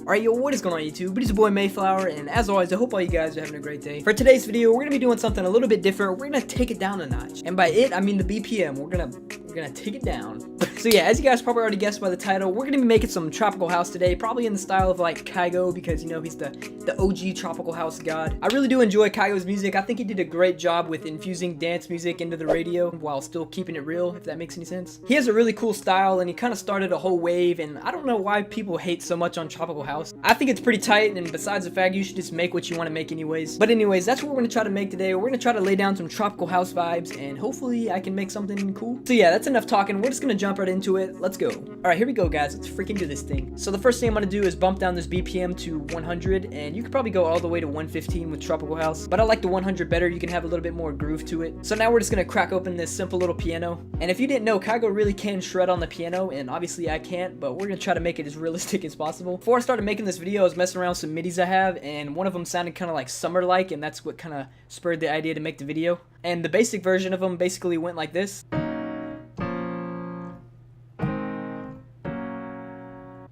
Alright, yo, what is going on YouTube? It is your boy MayFlwr, and as always, I hope all you guys are having a great day. For today's video, we're gonna be doing something a little bit different. We're gonna take it down a notch. And by it, I mean the BPM. We're gonna take it down. So yeah, as you guys probably already guessed by the title, we're gonna be making some tropical house today, probably in the style of like Kygo, because you know he's the OG tropical house god. I really do enjoy Kygo's music. I think he did a great job with infusing dance music into the radio while still keeping it real, if that makes any sense. He has a really cool style, and he kind of started a whole wave, and I don't know why people hate so much on tropical house. I think it's pretty tight, and besides the fact you should just make what you want to make anyways. But anyways, that's what we're gonna try to make today. We're gonna try to lay down some tropical house vibes, and hopefully I can make something cool. So yeah, that's enough talking. We're just gonna jump right into it. Let's go. Alright, here we go, guys. Let's freaking do this thing. So the first thing I'm gonna do is bump down this BPM to 100, and you could probably go all the way to 115 with tropical house, but I like the 100 better. You can have a little bit more groove to it. So now we're just gonna crack open this simple little piano. And if you didn't know, Kygo really can shred on the piano, and obviously I can't, but we're gonna try to make it as realistic as possible. Before I started making this video, I was messing around with some midis I have, and one of them sounded kind of like summer-like, and that's what kind of spurred the idea to make the video. And the basic version of them basically went like this.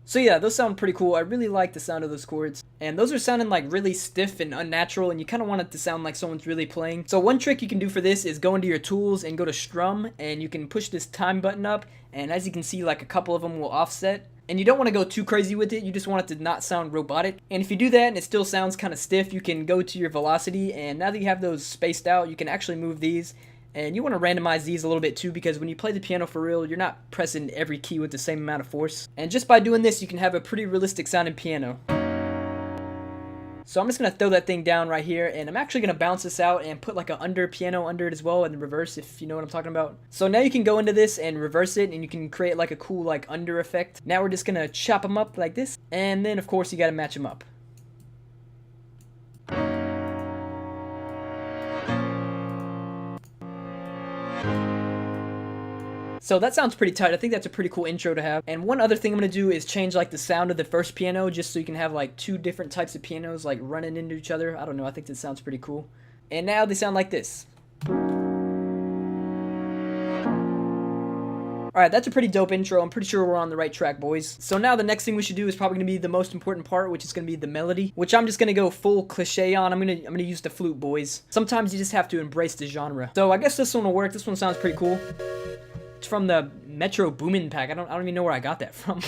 So yeah, those sound pretty cool. I really like the sound of those chords. And those are sounding like really stiff and unnatural, and you kind of want it to sound like someone's really playing. So one trick you can do for this is go into your tools and go to strum, and you can push this time button up, and as you can see, like a couple of them will offset. And you don't want to go too crazy with it, you just want it to not sound robotic. And if you do that and it still sounds kind of stiff, you can go to your velocity, and now that you have those spaced out, you can actually move these. And you want to randomize these a little bit too, because when you play the piano for real, you're not pressing every key with the same amount of force. And just by doing this, you can have a pretty realistic sounding piano. So I'm just going to throw that thing down right here, and I'm actually going to bounce this out and put like an under piano under it as well, in reverse, if you know what I'm talking about. So now you can go into this and reverse it, and you can create like a cool like under effect. Now we're just going to chop them up like this, and then of course you got to match them up. So that sounds pretty tight. I think that's a pretty cool intro to have. And one other thing I'm going to do is change like the sound of the first piano, just so you can have like two different types of pianos like running into each other. I don't know, I think that sounds pretty cool. And now they sound like this. Alright, that's a pretty dope intro. I'm pretty sure we're on the right track, boys. So now the next thing we should do is probably going to be the most important part, which is going to be the melody, which I'm just going to go full cliche on. I'm going to use the flute, boys. Sometimes you just have to embrace the genre. So I guess this one will work. This one sounds pretty cool. It's from the Metro Boomin pack. I don't even know where I got that from.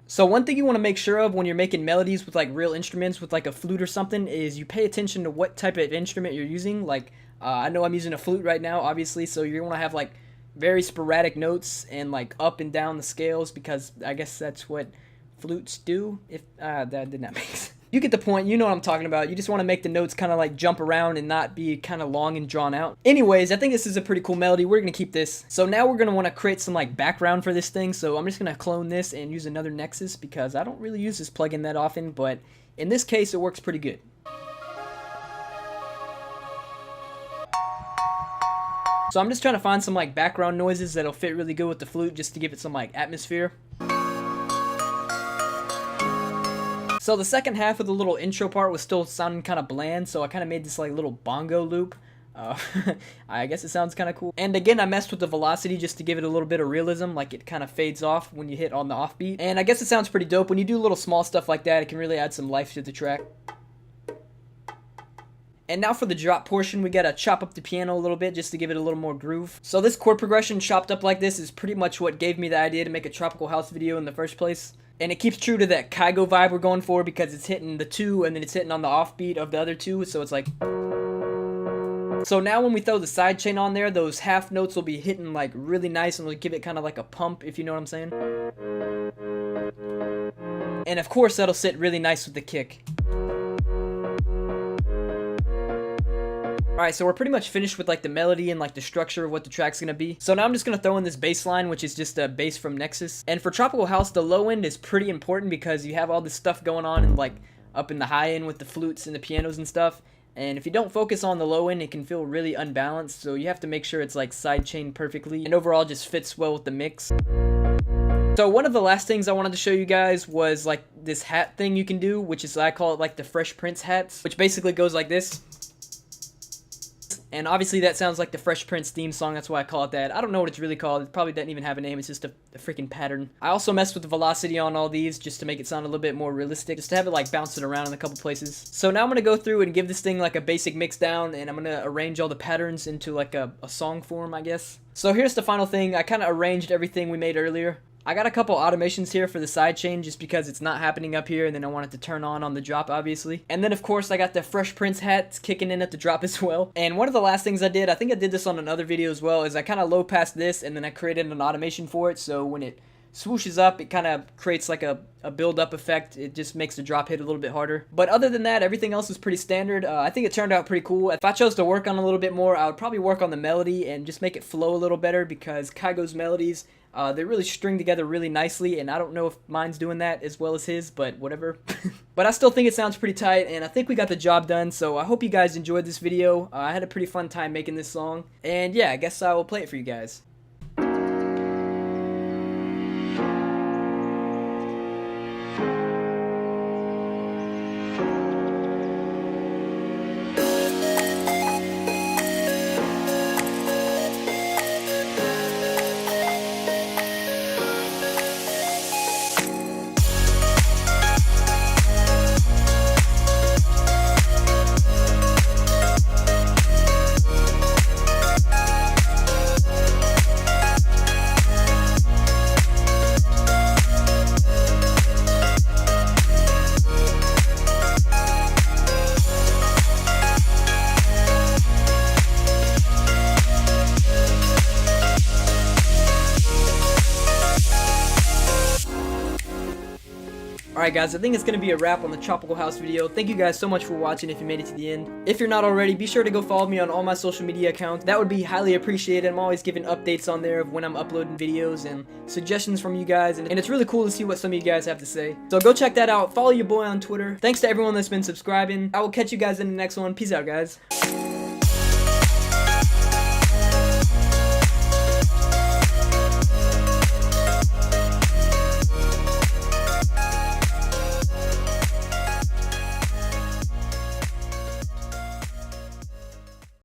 So one thing you want to make sure of when you're making melodies with like real instruments, with like a flute or something, is you pay attention to what type of instrument you're using. Like I know I'm using a flute right now, obviously, so you're going to have like very sporadic notes and like up and down the scales, because I guess that's what flutes do. If that did not make sense. You get the point, you know what I'm talking about. You just want to make the notes kind of like jump around and not be kind of long and drawn out. Anyways, I think this is a pretty cool melody. We're going to keep this. So now we're going to want to create some like background for this thing. So I'm just going to clone this and use another Nexus, because I don't really use this plugin that often, but in this case it works pretty good. So I'm just trying to find some like background noises that'll fit really good with the flute, just to give it some like atmosphere. So the second half of the little intro part was still sounding kind of bland, so I kind of made this like little bongo loop. I guess it sounds kind of cool. And again, I messed with the velocity just to give it a little bit of realism, like it kind of fades off when you hit on the offbeat. And I guess it sounds pretty dope. When you do little small stuff like that, it can really add some life to the track. And now for the drop portion, we gotta chop up the piano a little bit just to give it a little more groove. So this chord progression chopped up like this is pretty much what gave me the idea to make a tropical house video in the first place. And it keeps true to that Kygo vibe we're going for, because it's hitting the 2 and then it's hitting on the offbeat of the other 2, so it's like... So now when we throw the sidechain on there, those half notes will be hitting like really nice, and will give it kind of like a pump, if you know what I'm saying. And of course that'll sit really nice with the kick. Alright, so we're pretty much finished with like the melody and like the structure of what the track's gonna be. So now I'm just gonna throw in this bass line, which is just a bass from Nexus. And for tropical house, the low end is pretty important, because you have all this stuff going on and like up in the high end with the flutes and the pianos and stuff. And if you don't focus on the low end, it can feel really unbalanced. So you have to make sure it's like sidechained perfectly and overall just fits well with the mix. So one of the last things I wanted to show you guys was like this hat thing you can do, which is, I call it like the Fresh Prince hats, which basically goes like this. And obviously that sounds like the Fresh Prince theme song, that's why I call it that. I don't know what it's really called. It probably doesn't even have a name. It's just a freaking pattern. I also messed with the velocity on all these just to make it sound a little bit more realistic, just to have it like bouncing around in a couple places. So now I'm gonna go through and give this thing like a basic mix down, and I'm gonna arrange all the patterns into like a song form, I guess. So here's the final thing. I kind of arranged everything we made earlier. I got a couple automations here for the sidechain just because it's not happening up here, and then I want it to turn on the drop, obviously. And then of course I got the Fresh Prince hats kicking in at the drop as well. And one of the last things I did, I think I did this on another video as well, is I kind of low passed this and then I created an automation for it, so when it swooshes up, it kind of creates like a build-up effect. It just makes the drop hit a little bit harder. But other than that, everything else is pretty standard. I think it turned out pretty cool. If I chose to work on a little bit more, I would probably work on the melody and just make it flow a little better, because Kygo's melodies, they really string together really nicely, and I don't know if mine's doing that as well as his, but whatever. But I still think it sounds pretty tight, and I think we got the job done, so I hope you guys enjoyed this video. I had a pretty fun time making this song, and yeah, I guess I will play it for you guys. Alright guys, I think it's going to be a wrap on the Tropical House video. Thank you guys so much for watching if you made it to the end. If you're not already, be sure to go follow me on all my social media accounts. That would be highly appreciated. I'm always giving updates on there of when I'm uploading videos and suggestions from you guys, and it's really cool to see what some of you guys have to say. So go check that out. Follow your boy on Twitter. Thanks to everyone that's been subscribing. I will catch you guys in the next one. Peace out, guys.